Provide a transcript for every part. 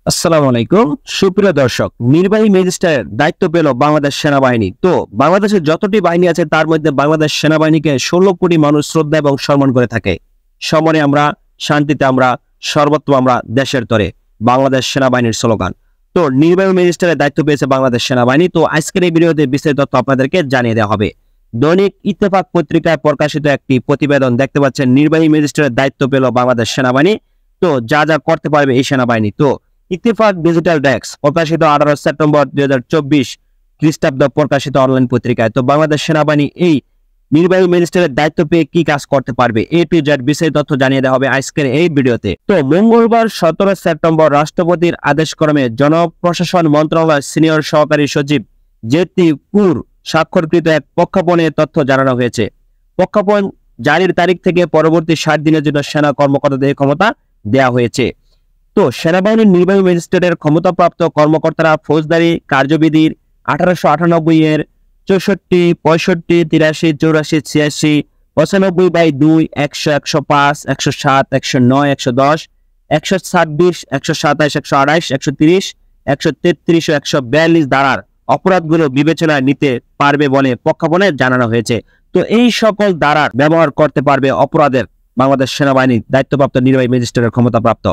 আসসালামু আলাইকুম সুপ্রিয় দর্শক, নির্বাহী ম্যাজিস্ট্রেটের দায়িত্ব পেল বাংলাদেশ সেনাবাহিনী। তো বাংলাদেশের যতটি বাহিনী আছে তার মধ্যে বাংলাদেশ সেনাবাহিনীকে 16 কোটি মানুষ শ্রদ্ধা এবং সম্মান করে থাকে। সমরে আমরা, শান্তিতে আমরা, সর্বত্র আমরা, দেশের তরে, বাংলাদেশ সেনাবাহিনীর স্লোগান। তো নির্বাহী ম্যাজিস্ট্রেটের দায়িত্ব পেয়েছে বাংলাদেশ সেনাবাহিনী। তো আজকের এই ভিডিওতে বিস্তারিত তথ্য আপনাদেরকে জানিয়ে দেওয়া হবে। দৈনিক ইত্তেফাক পত্রিকায় প্রকাশিত একটি প্রতিবেদন দেখতে পাচ্ছেন, নির্বাহী ম্যাজিস্ট্রেটের দায়িত্ব পেল বাংলাদেশ সেনাবাহিনী। তো যা যা করতে পারবে এই সেনাবাহিনী। তো ইত্তেফাক ডিজিটাল ডেস্ক প্রকাশিত 18 সেপ্টেম্বর 2024 খ্রিস্টাব্দ প্রকাশিত অনলাইন পত্রিকায়। তো বাংলাদেশ সেনাবাহিনী এই নির্বাহী ম্যাজিস্ট্রেটের দায়িত্ব পেয়ে কি কাজ করতে পারবে, এ টু জেড বিস্তারিত তথ্য জানিয়ে দেওয়া হবে আজকের এই ভিডিওতে। তো মঙ্গলবার 17 সেপ্টেম্বর রাষ্ট্রপতির আদেশক্রমে জনপ্রশাসন মন্ত্রণালয়ের সিনিয়র সহকারী সচিব জেটি পুর স্বাক্ষরকৃত এক প্রজ্ঞাপনে তথ্য জানানো হয়েছে। প্রজ্ঞাপন জারির তারিখ থেকে পরবর্তী 60 দিনের জন্য সেনা কর্মকর্তাদের ক্ষমতা দেওয়া হয়েছে। তো সেনাবাহিনীর নির্বাহী ম্যাজিস্ট্রেটের ক্ষমতাপ্রাপ্ত কর্মকর্তারা ফৌজদারি কার্যবিধির 1898 এর 64, 65, 83, 84, 86, 95/2, 100, 105, 107, 109, 110, 126, 127, 128, 130, 133 ও 142 ধারার অপরাধগুলো বিবেচনায় নিতে পারবে বলে প্রজ্ঞাপনে জানানো হয়েছে। তো এই সকল ধারার ব্যবহার করতে পারবে অপরাধের বাংলাদেশ সেনাবাহিনীর দায়িত্বপ্রাপ্ত নির্বাহী ম্যাজিস্ট্রেটের ক্ষমতাপ্রাপ্ত।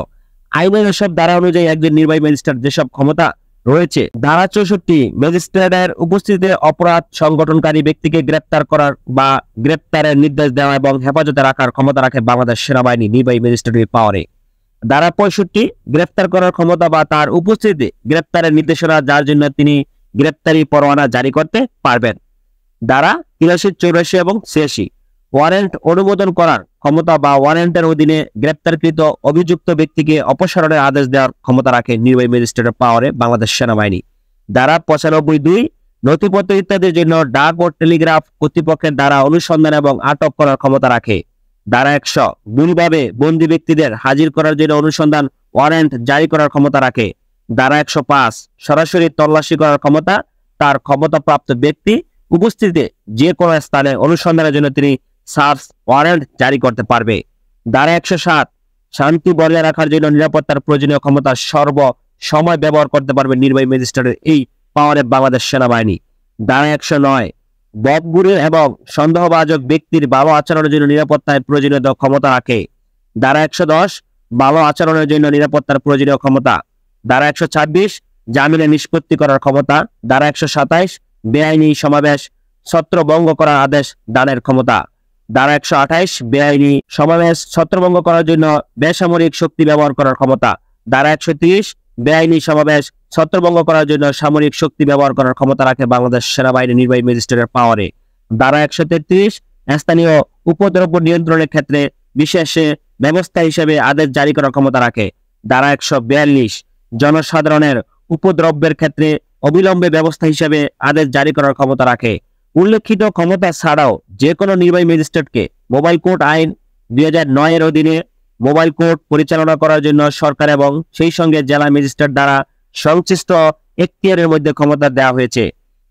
আইনের এসব ধারা অনুযায়ী একজন নির্বাহী ম্যাজিস্ট্রেট যেসব ক্ষমতা রয়েছে, ধারা 64 ম্যাজিস্ট্রেটের উপস্থিতিতে অপরাধ সংগঠনকারী ব্যক্তিকে গ্রেপ্তার করার বা গ্রেপ্তারের নির্দেশ দেওয়া এবং হেফাজতে রাখার ক্ষমতা রাখে বাংলাদেশ সেনাবাহিনী নির্বাহী ম্যাজিস্ট্রেটের পাওয়ারে। ধারা 65 গ্রেপ্তার করার ক্ষমতা বা তার উপস্থিতিতে গ্রেপ্তারের নির্দেশনা যার জন্য তিনি গ্রেপ্তারি পরোয়ানা জারি করতে পারবেন। ধারা 83, 84 এবং 86 ওয়ারেন্ট অনুমোদন করার ক্ষমতা বা ওয়ারেন্টের অধীনে গ্রেপ্তারকৃত অভিযুক্ত ব্যক্তিকে অপসারণের আদেশ দেওয়ার ক্ষমতা রাখে নির্বাহী ম্যাজিস্ট্রেটের পাওয়ারে বাংলাদেশ সেনাবাহিনী। ধারা 95(2) নথিপত্র ইত্যাদির জন্য ডাক ও টেলিগ্রাফ কর্তৃপক্ষের দ্বারা অনুসন্ধান এবং আটক করার ক্ষমতা রাখে। ধারা 100 ভুলভাবে বন্দী ব্যক্তিদের হাজির করার জন্য অনুসন্ধান ওয়ারেন্ট জারি করার ক্ষমতা রাখে। ধারা 105 সরাসরি তল্লাশি করার ক্ষমতা তার ক্ষমতাপ্রাপ্ত ব্যক্তি উপস্থিতিতে যে কোনো স্থানে অনুসন্ধানের জন্য তিনি সার্চ ওয়ারেন্ট জারি করতে পারবে। ধারা 107 শান্তি বজায় রাখার জন্য নিরাপত্তার প্রয়োজনীয় ক্ষমতা সর্ব সময় ব্যবহার করতে পারবে নির্বাহী ম্যাজিস্ট্রেটের এই পাওয়ারে বাংলাদেশ সেনাবাহিনী। ধারা 109 বদগুরু এবং সন্দেহভাজন ব্যক্তির ভালো আচরণের জন্য নিরাপত্তায় প্রয়োজনীয় ক্ষমতা রাখে। ধারা 110 ভালো আচরণের জন্য নিরাপত্তার প্রয়োজনীয় ক্ষমতা। ধারা 126 জামিনে নিষ্পত্তি করার ক্ষমতা। ধারা 127 বেআইনি সমাবেশ ছত্রভঙ্গ করার আদেশ দানের ক্ষমতা। ধারা 128 বেআইনি সমাবেশ ছত্রভঙ্গ করার জন্য বেসামরিক শক্তি ব্যবহার করার ক্ষমতা। ধারা 130 বেআইনি সমাবেশ ছত্রভঙ্গ করার জন্য সামরিক শক্তি ব্যবহার করার ক্ষমতা রাখে বাংলাদেশ সেনাবাহিনী নির্বাহী ম্যাজিস্ট্রেটের পাওয়ারে। ধারা 133 স্থানীয় উপদ্রব্য নিয়ন্ত্রণের ক্ষেত্রে বিশেষ ব্যবস্থা হিসেবে আদেশ জারি করার ক্ষমতা রাখে। ধারা 142 জনসাধারণের উপদ্রব্যের ক্ষেত্রে অবিলম্বে ব্যবস্থা হিসেবে আদেশ জারি করার ক্ষমতা রাখে। উল্লেখিত ক্ষমতা ছাড়াও যে কোনো নির্বাহী ম্যাজিস্ট্রেটকে মোবাইল কোর্ট আইন 2009 এর অধীনে মোবাইল কোর্ট পরিচালনা করার জন্য সরকার এবং সেই সঙ্গে জেলা ম্যাজিস্ট্রেট দ্বারা সংশ্লিষ্ট এখতিয়ারের মধ্যে ক্ষমতা দেওয়া হয়েছে।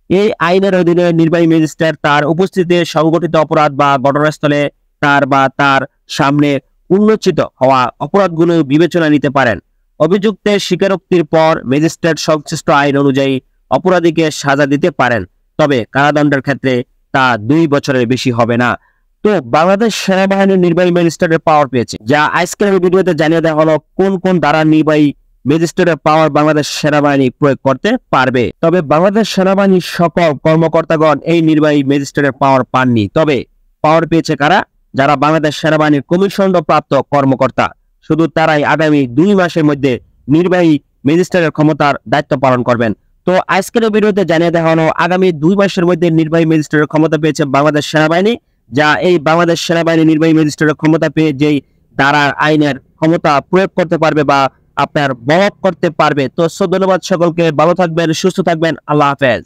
এই আইনের অধীনে নির্বাহী ম্যাজিস্ট্রেট তার উপস্থিতিতে সংগঠিত অপরাধ বা ঘটনাস্থলে তার বা তার সামনে উন্মোচিত হওয়া অপরাধগুলো বিবেচনা নিতে পারেন। অভিযুক্তের স্বীকারোক্তির পর ম্যাজিস্ট্রেট সংশ্লিষ্ট আইন অনুযায়ী অপরাধীকে সাজা দিতে পারেন, তবে কারাদণ্ডের ক্ষেত্রে তা 2 বছরের বেশি হবে না। তো বাংলাদেশ সেনাবাহিনীর নির্বাহী ম্যাজিস্ট্রেটের পাওয়ার পেয়েছে, যা আজকের ভিডিওতে জানিয়ে দেওয়া হলো কোন কোন ধারা নির্বাহী ম্যাজিস্ট্রেটের পাওয়ার বাংলাদেশ সেনাবাহিনী প্রয়োগ করতে পারবে। তবে বাংলাদেশ সেনাবাহিনীর সকল কর্মকর্তাগণ এই নির্বাহী ম্যাজিস্ট্রেটের পাওয়ার পাননি। তবে পাওয়ার পেয়েছে কারা? যারা বাংলাদেশ সেনাবাহিনীর কমিশন প্রাপ্ত কর্মকর্তা, শুধু তারাই আগামী 2 মাসের মধ্যে নির্বাহী ম্যাজিস্ট্রেটের ক্ষমতার দায়িত্ব পালন করবেন। তো আজকের ভিডিওতে জানিয়ে দেওয়া হলো আগামী 2 মাসের মধ্যে নির্বাহী ম্যাজিস্ট্রেটের ক্ষমতা পেয়েছে বাংলাদেশ সেনাবাহিনী, যা এই বাংলাদেশ সেনাবাহিনী নির্বাহী ম্যাজিস্ট্রেটের ক্ষমতা পেয়ে যেই ধারার আইনের ক্ষমতা প্রয়োগ করতে পারবে বা আপনার বহন করতে পারবে। তো ধন্যবাদ সকলকে, ভালো থাকবেন, সুস্থ থাকবেন, আল্লাহ হাফেজ।